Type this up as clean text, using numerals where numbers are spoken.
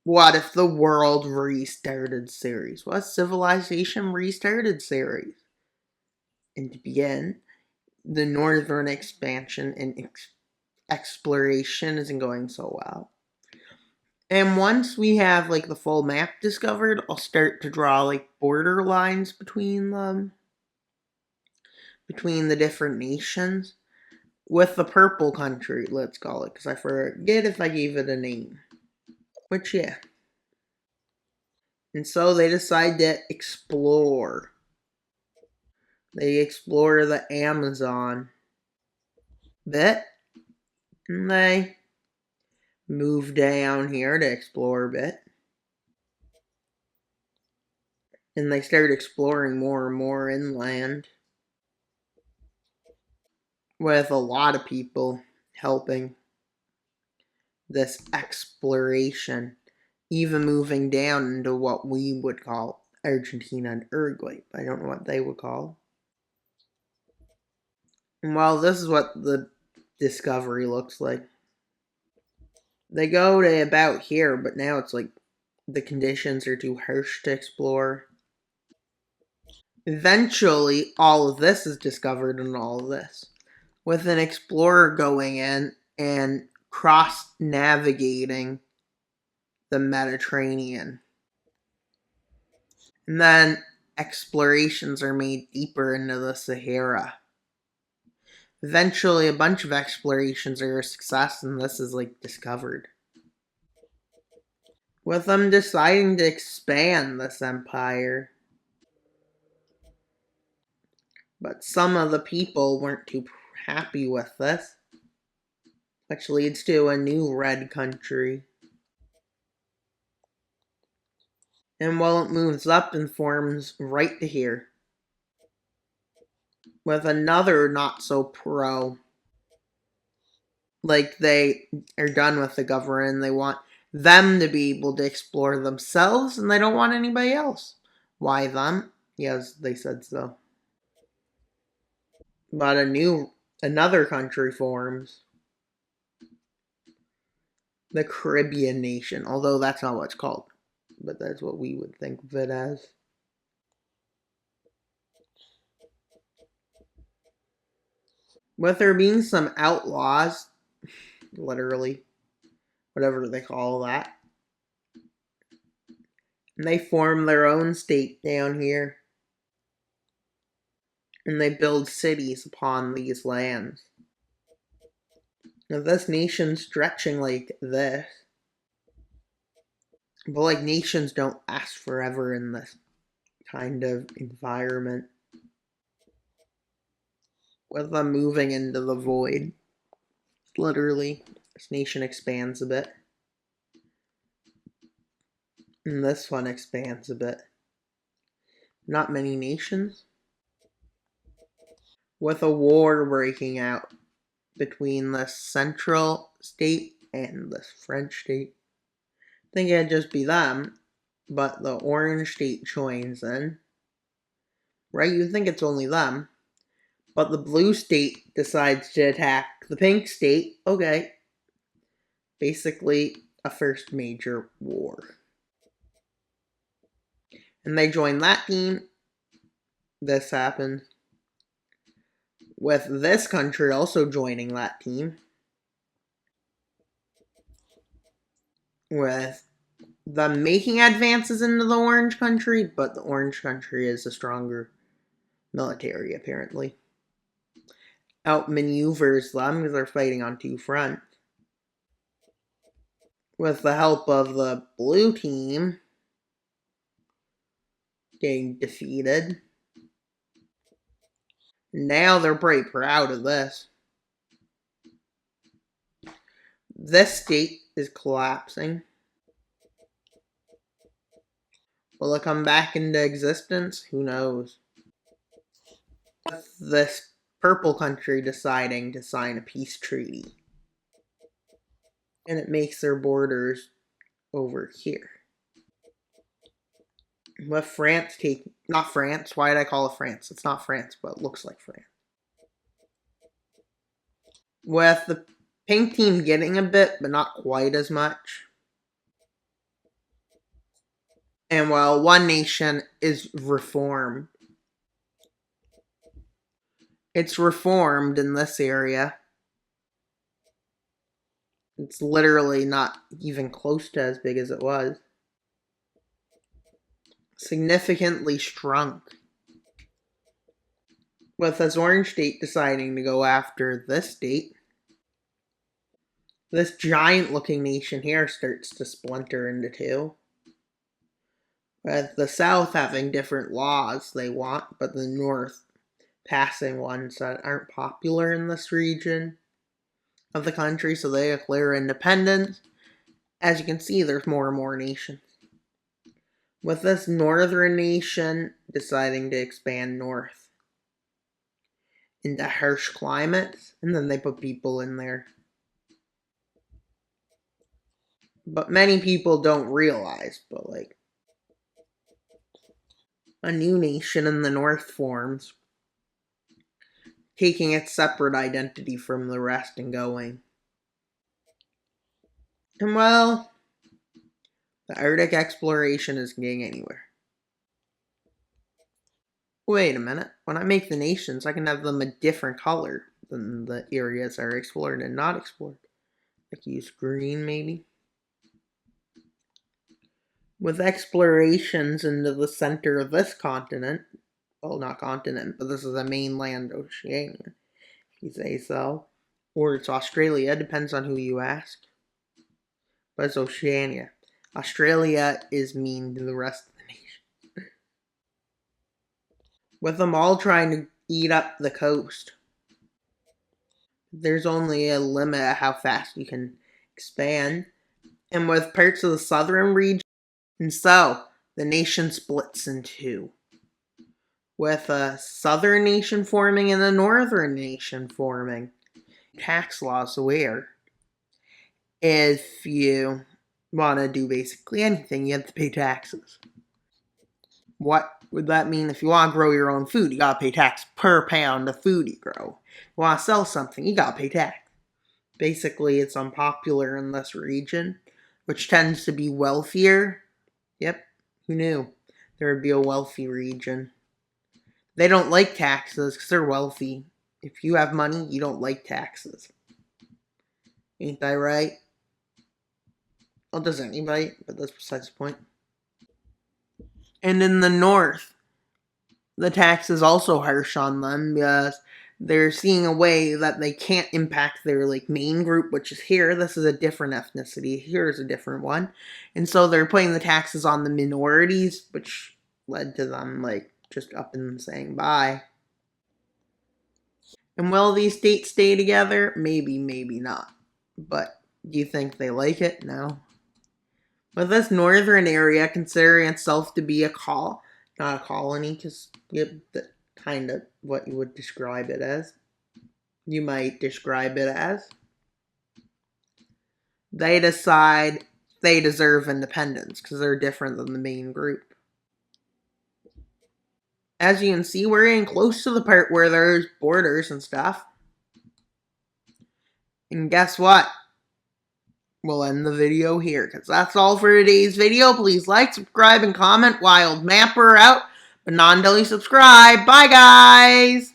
What if the world restarted series? What if civilization restarted series? And to begin, the northern expansion and exploration isn't going so well. And once we have like the full map discovered, I'll start to draw like border lines between them, between the different nations. With the purple country, let's call it, because I forget if I gave it a name. Which, yeah. And so they decide to explore. They explore the Amazon bit, and they move down here to explore a bit. And they start exploring more and more inland, with a lot of people helping this exploration, even moving down into what we would call Argentina and Uruguay. I don't know what they would call. And well, this is what the discovery looks like. They go to about here, but now it's like the conditions are too harsh to explore. Eventually, all of this is discovered in all of this, with an explorer going in and cross-navigating the Mediterranean. And then explorations are made deeper into the Sahara. Eventually, a bunch of explorations are a success, and this is like discovered. With them deciding to expand this empire. But some of the people weren't too happy with this, which leads to a new red country. And while it moves up and forms right to here, with another not so pro. Like they are done with the government and they want them to be able to explore themselves and they don't want anybody else. Why them? Yes, they said so. But another country forms. The Caribbean nation, although that's not what it's called. But that's what we would think of it as. With there being some outlaws, literally, whatever they call that, and they form their own state down here. And they build cities upon these lands. Now, this nation's stretching like this. But like nations don't last forever in this kind of environment. With them moving into the void. Literally, this nation expands a bit. And this one expands a bit. Not many nations. With a war breaking out between the central state and the French state. I think it'd just be them, but the orange state joins in. Right? You think it's only them. But the blue state decides to attack the pink state. Okay. Basically, a first major war. And they join that team. This happens. With this country also joining that team. With them making advances into the orange country, but the orange country is a stronger military, apparently. Outmaneuvers them because they're fighting on two fronts. With the help of the blue team getting defeated. Now they're pretty proud of this. This state is collapsing. Will it come back into existence? Who knows? With this purple country deciding to sign a peace treaty. And it makes their borders over here. With France not France, why did I call it France? It's not France, but it looks like France. With the pink team getting a bit, but not quite as much. And while one nation is reformed, it's reformed in this area. It's literally not even close to as big as it was. Significantly shrunk. With this orange state deciding to go after this state, this giant looking nation here starts to splinter into two. With the South having different laws they want, but the North passing ones that aren't popular in this region of the country, so they declare independence. As you can see, there's more and more nations. With this northern nation deciding to expand north into harsh climates, and then they put people in there. But many people don't realize, but like, a new nation in the north forms, taking its separate identity from the rest and going. And well, the Arctic exploration isn't getting anywhere. Wait a minute, when I make the nations, I can have them a different color than the areas that are explored and not explored. I can use green, maybe. With explorations into the center of this continent, well, not continent, but this is a mainland Oceania, if you say so. Or it's Australia, depends on who you ask. But it's Oceania. Australia is mean to the rest of the nation. With them all trying to eat up the coast, there's only a limit of how fast you can expand. And with parts of the southern region, and so the nation splits in two. With a southern nation forming and a northern nation forming. Tax laws where if you want to do basically anything, you have to pay taxes. What would that mean? If you want to grow your own food, you gotta pay tax per pound of food you grow. You want to sell something, you gotta pay tax. Basically, it's unpopular in this region, which tends to be wealthier. Yep, who knew there would be a wealthy region? They don't like taxes because they're wealthy. If you have money, you don't like taxes. Ain't that right? Well, does anybody? But that's besides the point. And in the north, the tax is also harsh on them because they're seeing a way that they can't impact their like main group, which is here. This is a different ethnicity. Here's a different one. And so they're putting the taxes on the minorities, which led to them like just up and saying bye. And will these states stay together? Maybe, maybe not. But do you think they like it? No. With this northern area considering itself to be not a colony, because kind of what you would describe it as. You might describe it as. They decide they deserve independence because they're different than the main group. As you can see, we're getting close to the part where there's borders and stuff. And guess what? We'll end the video here because that's all for today's video. Please like, subscribe, and comment. Wild Mapper out, but not until you subscribe. Bye, guys!